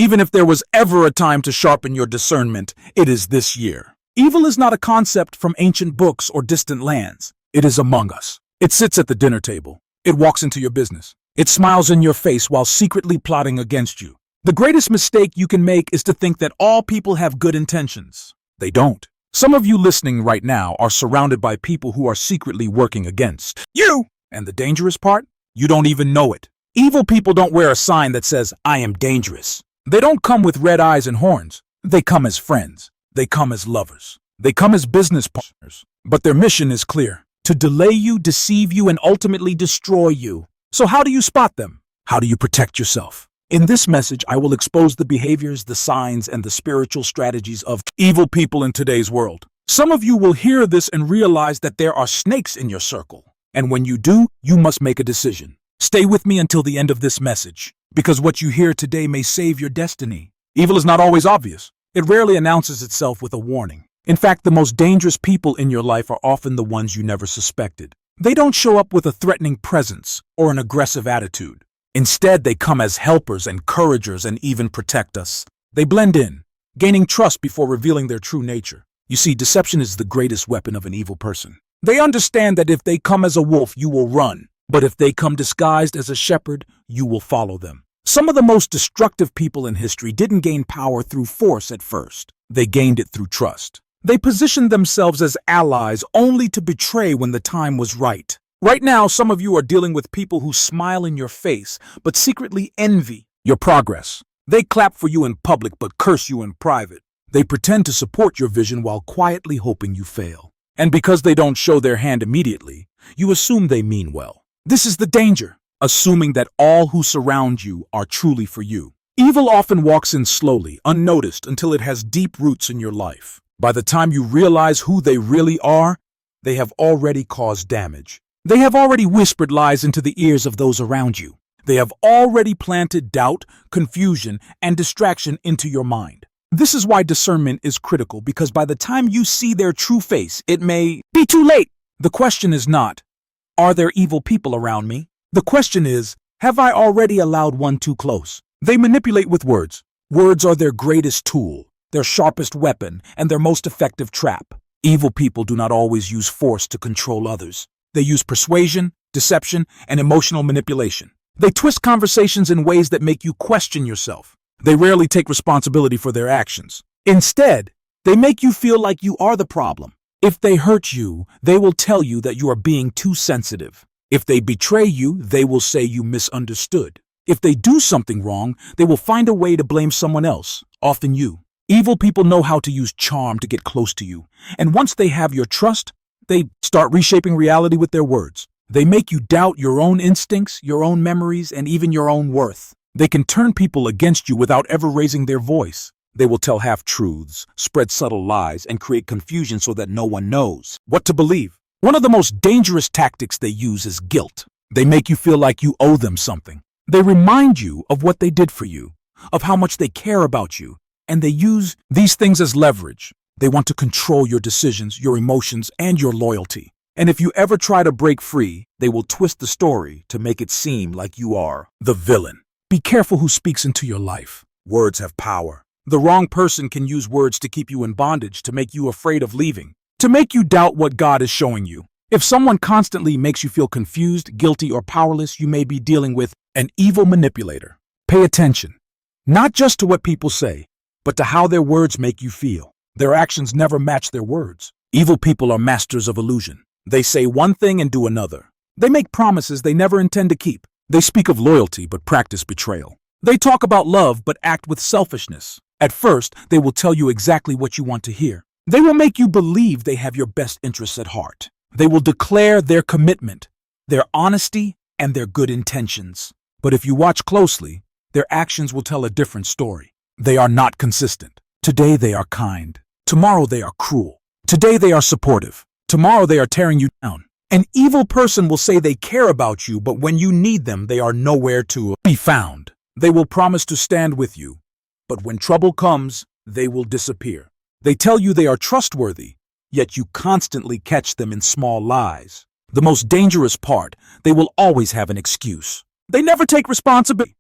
Even if there was ever a time to sharpen your discernment, it is this year. Evil is not a concept from ancient books or distant lands. It is among us. It sits at the dinner table. It walks into your business. It smiles in your face while secretly plotting against you. The greatest mistake you can make is to think that all people have good intentions. They don't. Some of you listening right now are surrounded by people who are secretly working against you. And the dangerous part? You don't even know it. Evil people don't wear a sign that says, "I am dangerous." They don't come with red eyes and horns. They come as friends. They come as lovers. They come as business partners. But their mission is clear: to delay you, deceive you, and ultimately destroy you. So how do you spot them? How do you protect yourself? In this message, I will expose the behaviors, the signs, and the spiritual strategies of evil people in today's world. Some of you will hear this and realize that there are snakes in your circle. And when you do, you must make a decision. Stay with me until the end of this message, because what you hear today may save your destiny. Evil is not always obvious. It rarely announces itself with a warning. In fact, the most dangerous people in your life are often the ones you never suspected. They don't show up with a threatening presence or an aggressive attitude. Instead, they come as helpers, encouragers, and even protect us. They blend in, gaining trust before revealing their true nature. You see, deception is the greatest weapon of an evil person. They understand that if they come as a wolf, you will run. But if they come disguised as a shepherd, you will follow them. Some of the most destructive people in history didn't gain power through force at first. They gained it through trust. They positioned themselves as allies only to betray when the time was right. Right now, some of you are dealing with people who smile in your face, but secretly envy your progress. They clap for you in public, but curse you in private. They pretend to support your vision while quietly hoping you fail. And because they don't show their hand immediately, you assume they mean well. This is the danger, assuming that all who surround you are truly for you. Evil often walks in slowly, unnoticed, until it has deep roots in your life. By the time you realize who they really are, they have already caused damage. They have already whispered lies into the ears of those around you. They have already planted doubt, confusion, and distraction into your mind. This is why discernment is critical, because by the time you see their true face, it may be too late. The question is not, are there evil people around me? The question is, have I already allowed one too close? They manipulate with words. Words are their greatest tool, their sharpest weapon, and their most effective trap. Evil people do not always use force to control others. They use persuasion, deception, and emotional manipulation. They twist conversations in ways that make you question yourself. They rarely take responsibility for their actions. Instead, they make you feel like you are the problem. If they hurt you, they will tell you that you are being too sensitive. If they betray you, they will say you misunderstood. If they do something wrong, they will find a way to blame someone else, often you. Evil people know how to use charm to get close to you. And once they have your trust, they start reshaping reality with their words. They make you doubt your own instincts, your own memories, and even your own worth. They can turn people against you without ever raising their voice. They will tell half-truths, spread subtle lies, and create confusion so that no one knows what to believe. One of the most dangerous tactics they use is guilt. They make you feel like you owe them something. They remind you of what they did for you, of how much they care about you, and they use these things as leverage. They want to control your decisions, your emotions, and your loyalty. And if you ever try to break free, they will twist the story to make it seem like you are the villain. Be careful who speaks into your life. Words have power. The wrong person can use words to keep you in bondage, to make you afraid of leaving, to make you doubt what God is showing you. If someone constantly makes you feel confused, guilty, or powerless, you may be dealing with an evil manipulator. Pay attention, not just to what people say, but to how their words make you feel. Their actions never match their words. Evil people are masters of illusion. They say one thing and do another. They make promises they never intend to keep. They speak of loyalty but practice betrayal. They talk about love but act with selfishness. At first, they will tell you exactly what you want to hear. They will make you believe they have your best interests at heart. They will declare their commitment, their honesty, and their good intentions. But if you watch closely, their actions will tell a different story. They are not consistent. Today they are kind. Tomorrow they are cruel. Today they are supportive. Tomorrow they are tearing you down. An evil person will say they care about you, but when you need them, they are nowhere to be found. They will promise to stand with you, but when trouble comes, they will disappear. They tell you they are trustworthy, yet you constantly catch them in small lies. The most dangerous part, they will always have an excuse. They never take responsibility.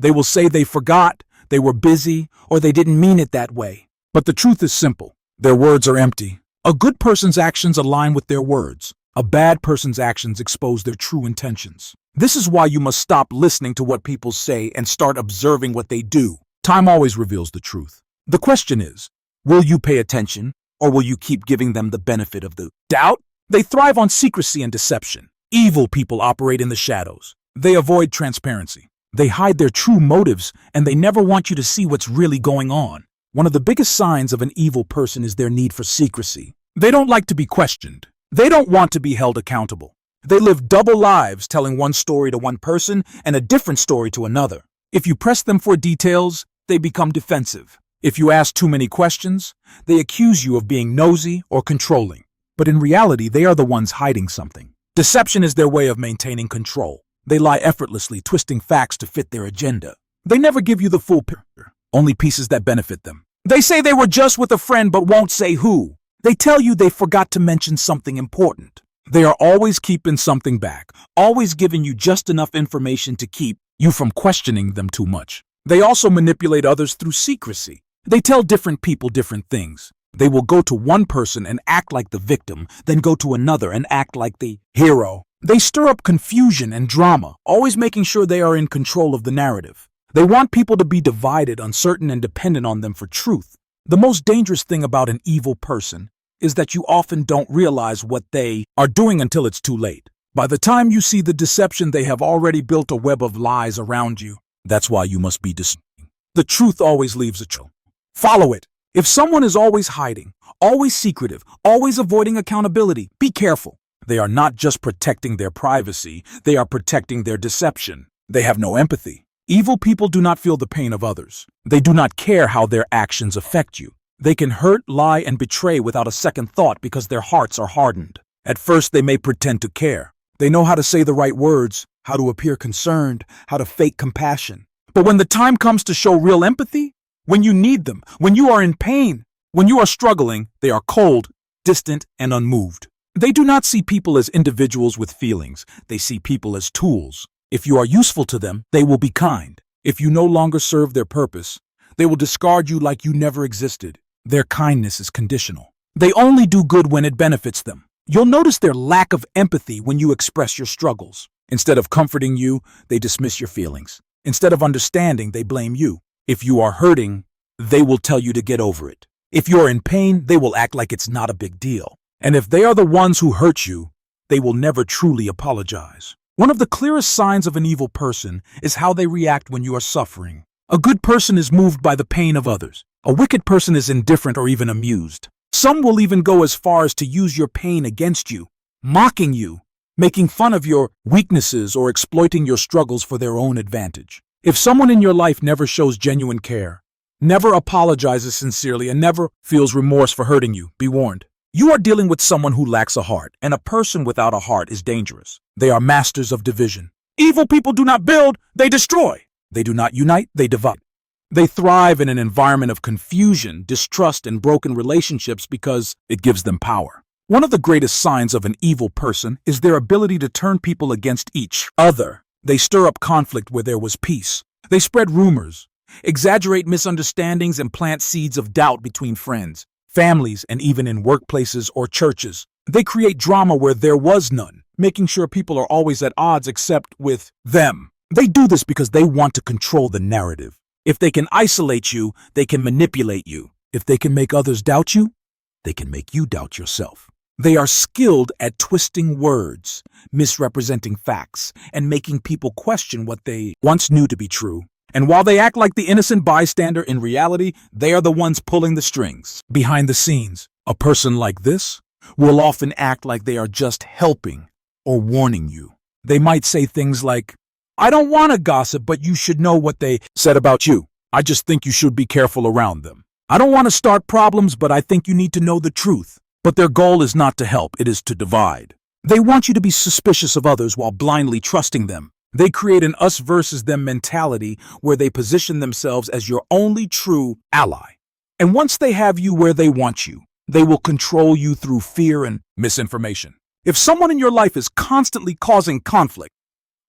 They will say they forgot, they were busy, or they didn't mean it that way. But the truth is simple. Their words are empty. A good person's actions align with their words. A bad person's actions expose their true intentions. This is why you must stop listening to what people say and start observing what they do. Time always reveals the truth. The question is, will you pay attention, or will you keep giving them the benefit of the doubt? They thrive on secrecy and deception. Evil people operate in the shadows. They avoid transparency. They hide their true motives, and they never want you to see what's really going on. One of the biggest signs of an evil person is their need for secrecy. They don't like to be questioned. They don't want to be held accountable. They live double lives, telling one story to one person and a different story to another. If you press them for details, they become defensive. If you ask too many questions, they accuse you of being nosy or controlling. But in reality, they are the ones hiding something. Deception is their way of maintaining control. They lie effortlessly, twisting facts to fit their agenda. They never give you the full picture, only pieces that benefit them. They say they were just with a friend but won't say who. They tell you they forgot to mention something important. They are always keeping something back, always giving you just enough information to keep you from questioning them too much. They also manipulate others through secrecy. They tell different people different things. They will go to one person and act like the victim, then go to another and act like the hero. They stir up confusion and drama, always making sure they are in control of the narrative. They want people to be divided, uncertain, and dependent on them for truth. The most dangerous thing about an evil person is that you often don't realize what they are doing until it's too late. By the time you see the deception, they have already built a web of lies around you. That's why you must be discerning. The truth always leaves a trail. Follow it. If someone is always hiding, always secretive, always avoiding accountability, be careful. They are not just protecting their privacy, they are protecting their deception. They have no empathy. Evil people do not feel the pain of others. They do not care how their actions affect you. They can hurt, lie, and betray without a second thought because their hearts are hardened. At first, they may pretend to care. They know how to say the right words, how to appear concerned, how to fake compassion. But when the time comes to show real empathy, when you need them, when you are in pain, when you are struggling, they are cold, distant, and unmoved. They do not see people as individuals with feelings. They see people as tools. If you are useful to them, they will be kind. If you no longer serve their purpose, they will discard you like you never existed. Their kindness is conditional. They only do good when it benefits them. You'll notice their lack of empathy when you express your struggles. Instead of comforting you, they dismiss your feelings. Instead of understanding, they blame you. If you are hurting, they will tell you to get over it. If you're in pain, they will act like it's not a big deal. And if they are the ones who hurt you, they will never truly apologize. One of the clearest signs of an evil person is how they react when you are suffering. A good person is moved by the pain of others. A wicked person is indifferent or even amused. Some will even go as far as to use your pain against you, mocking you, making fun of your weaknesses, or exploiting your struggles for their own advantage. If someone in your life never shows genuine care, never apologizes sincerely, and never feels remorse for hurting you, be warned. You are dealing with someone who lacks a heart, and a person without a heart is dangerous. They are masters of division. Evil people do not build, they destroy. They do not unite, they divide. They thrive in an environment of confusion, distrust, and broken relationships because it gives them power. One of the greatest signs of an evil person is their ability to turn people against each other. They stir up conflict where there was peace. They spread rumors, exaggerate misunderstandings, and plant seeds of doubt between friends, families, and even in workplaces or churches. They create drama where there was none, making sure people are always at odds except with them. They do this because they want to control the narrative. If they can isolate you, they can manipulate you. If they can make others doubt you, they can make you doubt yourself. They are skilled at twisting words, misrepresenting facts, and making people question what they once knew to be true. And while they act like the innocent bystander, in reality, they are the ones pulling the strings. Behind the scenes, a person like this will often act like they are just helping or warning you. They might say things like, "I don't want to gossip, but you should know what they said about you. I just think you should be careful around them. I don't want to start problems, but I think you need to know the truth." But their goal is not to help, it is to divide. They want you to be suspicious of others while blindly trusting them. They create an us versus them mentality where they position themselves as your only true ally. And once they have you where they want you, they will control you through fear and misinformation. If someone in your life is constantly causing conflict,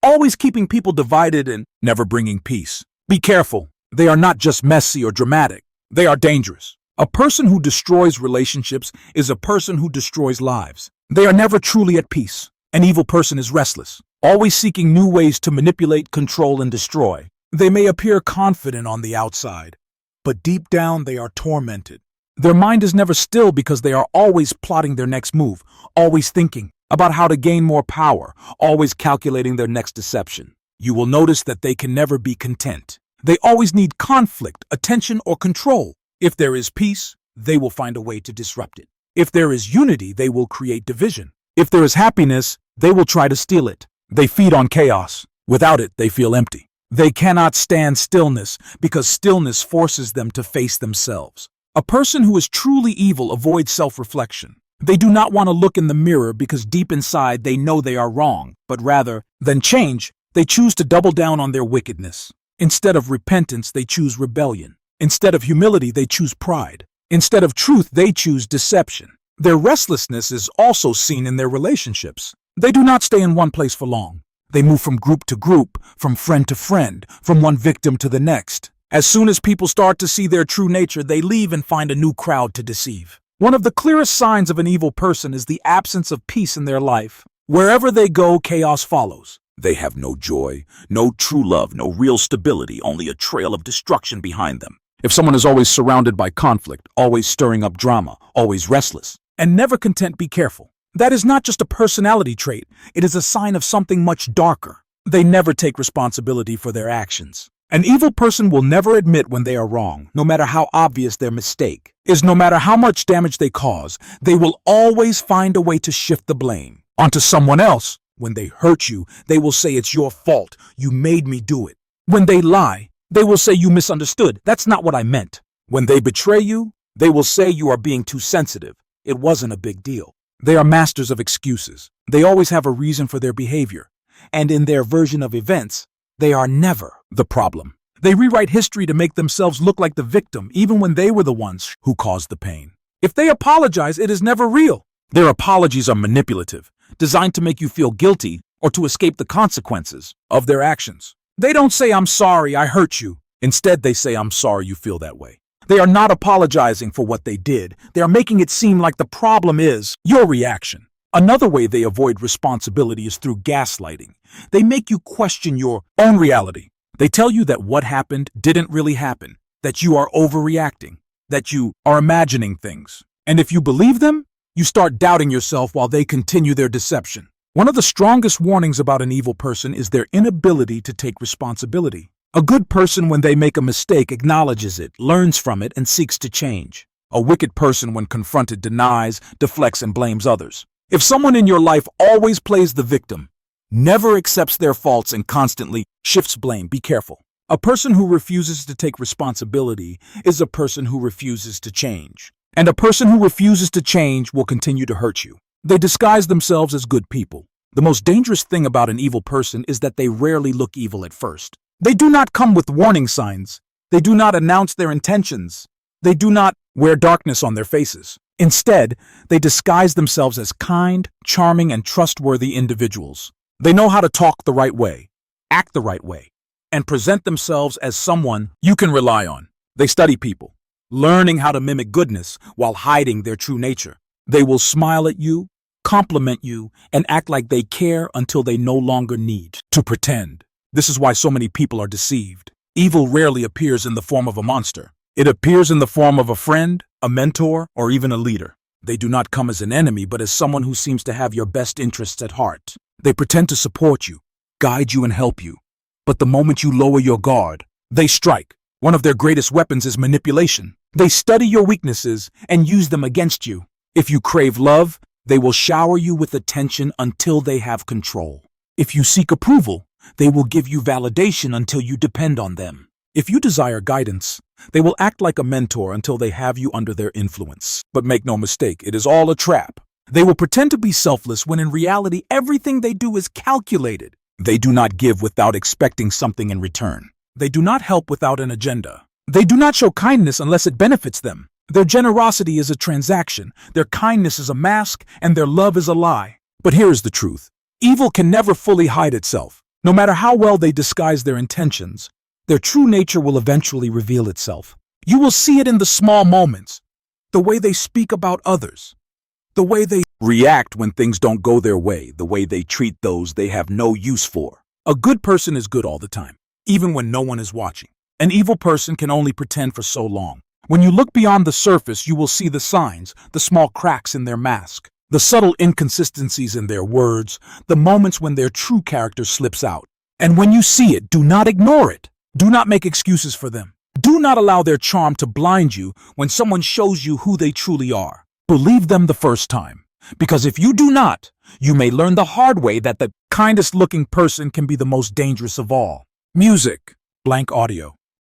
always keeping people divided and never bringing peace, be careful. They are not just messy or dramatic. They are dangerous. A person who destroys relationships is a person who destroys lives. They are never truly at peace. An evil person is restless, always seeking new ways to manipulate, control, and destroy. They may appear confident on the outside, but deep down they are tormented. Their mind is never still because they are always plotting their next move, always thinking about how to gain more power, always calculating their next deception. You will notice that they can never be content. They always need conflict, attention, or control. If there is peace, they will find a way to disrupt it. If there is unity, they will create division. If there is happiness, they will try to steal it. They feed on chaos. Without it, they feel empty. They cannot stand stillness because stillness forces them to face themselves. A person who is truly evil avoids self-reflection. They do not want to look in the mirror because deep inside they know they are wrong, but rather than change, they choose to double down on their wickedness. Instead of repentance, they choose rebellion. Instead of humility, they choose pride. Instead of truth, they choose deception. Their restlessness is also seen in their relationships. They do not stay in one place for long. They move from group to group, from friend to friend, from one victim to the next. As soon as people start to see their true nature, they leave and find a new crowd to deceive. One of the clearest signs of an evil person is the absence of peace in their life. Wherever they go, chaos follows. They have no joy, no true love, no real stability, only a trail of destruction behind them. If someone is always surrounded by conflict, always stirring up drama, always restless, and never content, be careful. That is not just a personality trait, it is a sign of something much darker. They never take responsibility for their actions. An evil person will never admit when they are wrong, no matter how obvious their mistake is. No matter how much damage they cause, they will always find a way to shift the blame onto someone else. When they hurt you, they will say it's your fault, you made me do it. When they lie, they will say you misunderstood, that's not what I meant. When they betray you, they will say you are being too sensitive, it wasn't a big deal. They are masters of excuses. They always have a reason for their behavior, and in their version of events, they are never the problem. They rewrite history to make themselves look like the victim, even when they were the ones who caused the pain. If they apologize, it is never real. Their apologies are manipulative, designed to make you feel guilty or to escape the consequences of their actions. They don't say, "I'm sorry, I hurt you." Instead, they say, "I'm sorry you feel that way." They are not apologizing for what they did. They are making it seem like the problem is your reaction. Another way they avoid responsibility is through gaslighting. They make you question your own reality. They tell you that what happened didn't really happen, that you are overreacting, that you are imagining things. And if you believe them, you start doubting yourself while they continue their deception. One of the strongest warnings about an evil person is their inability to take responsibility. A good person, when they make a mistake, acknowledges it, learns from it, and seeks to change. A wicked person, when confronted, denies, deflects, and blames others. If someone in your life always plays the victim, never accepts their faults, and constantly shifts blame, be careful. A person who refuses to take responsibility is a person who refuses to change. And a person who refuses to change will continue to hurt you. They disguise themselves as good people. The most dangerous thing about an evil person is that they rarely look evil at first. They do not come with warning signs. They do not announce their intentions. They do not wear darkness on their faces. Instead, they disguise themselves as kind, charming, and trustworthy individuals. They know how to talk the right way, act the right way, and present themselves as someone you can rely on. They study people, learning how to mimic goodness while hiding their true nature. They will smile at you, compliment you, and act like they care until they no longer need to pretend. This is why so many people are deceived. Evil rarely appears in the form of a monster. It appears in the form of a friend, a mentor, or even a leader. They do not come as an enemy, but as someone who seems to have your best interests at heart. They pretend to support you, guide you, and help you. But the moment you lower your guard, they strike. One of their greatest weapons is manipulation. They study your weaknesses and use them against you. If you crave love, they will shower you with attention until they have control. If you seek approval, they will give you validation until you depend on them. If you desire guidance, they will act like a mentor until they have you under their influence. But make no mistake, it is all a trap. They will pretend to be selfless when in reality everything they do is calculated. They do not give without expecting something in return. They do not help without an agenda. They do not show kindness unless it benefits them. Their generosity is a transaction, their kindness is a mask, and their love is a lie. But here is the truth. Evil can never fully hide itself. No matter how well they disguise their intentions, Their true nature will eventually reveal itself. You will see it in the small moments, the way they speak about others, the way they react when things don't go their way, the way they treat those they have no use for. A good person is good all the time, even when no one is watching. An evil person can only pretend for so long. When you look beyond the surface, you will see the signs, the small cracks in their mask, the subtle inconsistencies in their words, the moments when their true character slips out. And when you see it, do not ignore it. Do not make excuses for them. Do not allow their charm to blind you when someone shows you who they truly are. Believe them the first time, because if you do not, you may learn the hard way that the kindest looking person can be the most dangerous of all. Music, blank audio.